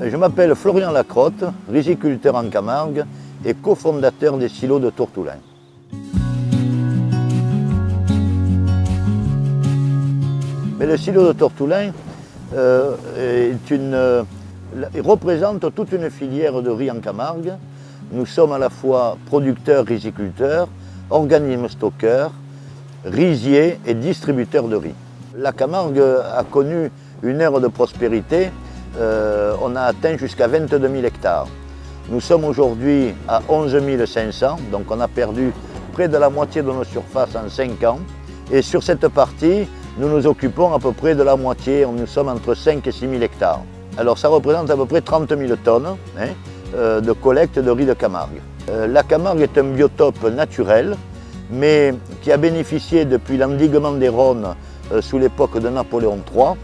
Je m'appelle Florian Lacrotte, riziculteur en Camargue et cofondateur des silos de Tourtoulin. Mais le silo de Tourtoulin représente toute une filière de riz en Camargue. Nous sommes à la fois producteurs, riziculteurs, organismes stockeurs, riziers et distributeurs de riz. La Camargue a connu une ère de prospérité. On a atteint jusqu'à 22 000 hectares. Nous sommes aujourd'hui à 11 500, donc on a perdu près de la moitié de nos surfaces en 5 ans. Et sur cette partie, nous nous occupons à peu près de la moitié, nous sommes entre 5 et 6 000 hectares. Alors ça représente à peu près 30 000 tonnes de collecte de riz de Camargue. La Camargue est un biotope naturel, mais qui a bénéficié depuis l'endiguement des Rhônes sous l'époque de Napoléon III,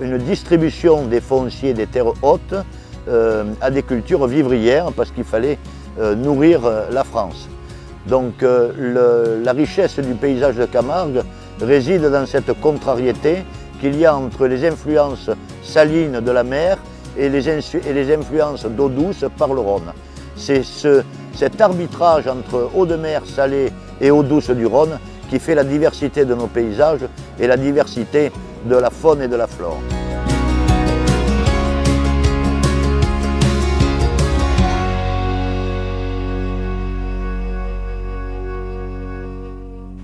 une distribution des fonciers des terres hautes à des cultures vivrières parce qu'il fallait nourrir la France. Donc la richesse du paysage de Camargue réside dans cette contrariété qu'il y a entre les influences salines de la mer et les influences d'eau douce par le Rhône. C'est cet arbitrage entre eau de mer salée et eau douce du Rhône qui fait la diversité de nos paysages et la diversité de la faune et de la flore.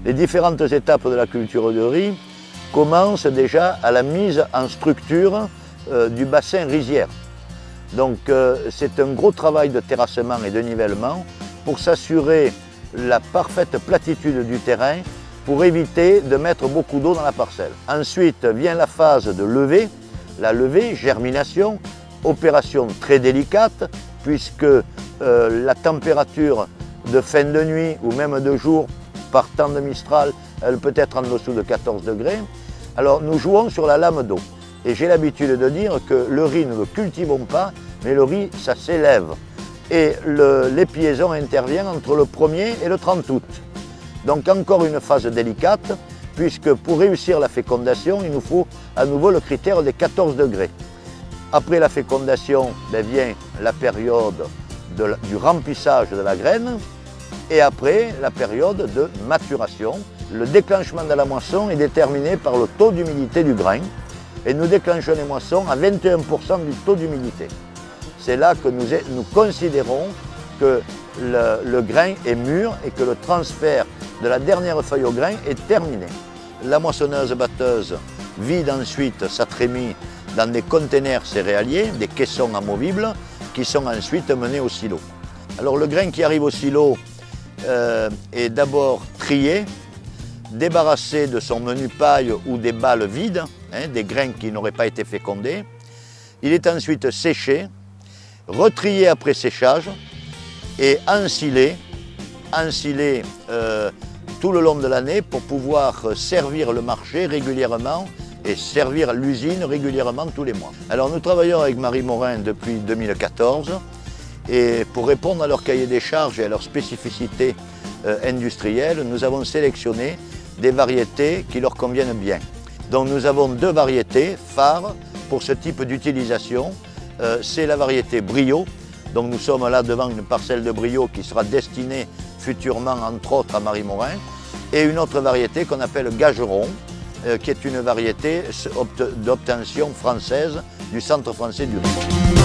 Les différentes étapes de la culture de riz commencent déjà à la mise en structure du bassin rizière. Donc c'est un gros travail de terrassement et de nivellement pour s'assurer la parfaite platitude du terrain pour éviter de mettre beaucoup d'eau dans la parcelle. Ensuite vient la phase de levée, la levée, germination, opération très délicate puisque la température de fin de nuit ou même de jour par temps de Mistral, elle peut être en dessous de 14 degrés. Alors nous jouons sur la lame d'eau. Et j'ai l'habitude de dire que le riz, nous ne le cultivons pas, mais le riz, ça s'élève. Et l'épiaison intervient entre le 1er et le 30 août. Donc encore une phase délicate, puisque pour réussir la fécondation, il nous faut à nouveau le critère des 14 degrés. Après la fécondation, vient la période du remplissage de la graine, et après la période de maturation. Le déclenchement de la moisson est déterminé par le taux d'humidité du grain, et nous déclenchons les moissons à 21% du taux d'humidité. C'est là que nous considérons que le grain est mûr et que le transfert de la dernière feuille au grain est terminé. La moissonneuse-batteuse vide ensuite sa trémie dans des containers céréaliers, des caissons amovibles, qui sont ensuite menés au silo. Alors le grain qui arrive au silo est d'abord trié, débarrassé de son menu paille ou des balles vides, des grains qui n'auraient pas été fécondés. Il est ensuite séché, retrié après séchage et ensilé tout le long de l'année pour pouvoir servir le marché régulièrement et servir l'usine régulièrement tous les mois. Alors nous travaillons avec Marie Morin depuis 2014 et pour répondre à leur cahier des charges et à leurs spécificités industrielles, nous avons sélectionné des variétés qui leur conviennent bien. Donc nous avons 2 variétés phares pour ce type d'utilisation. C'est la variété Brio. Donc nous sommes là devant une parcelle de Brio qui sera destinée futurement entre autres à Marie Morin. Et une autre variété qu'on appelle Gageron, qui est une variété d'obtention française du Centre français du riz.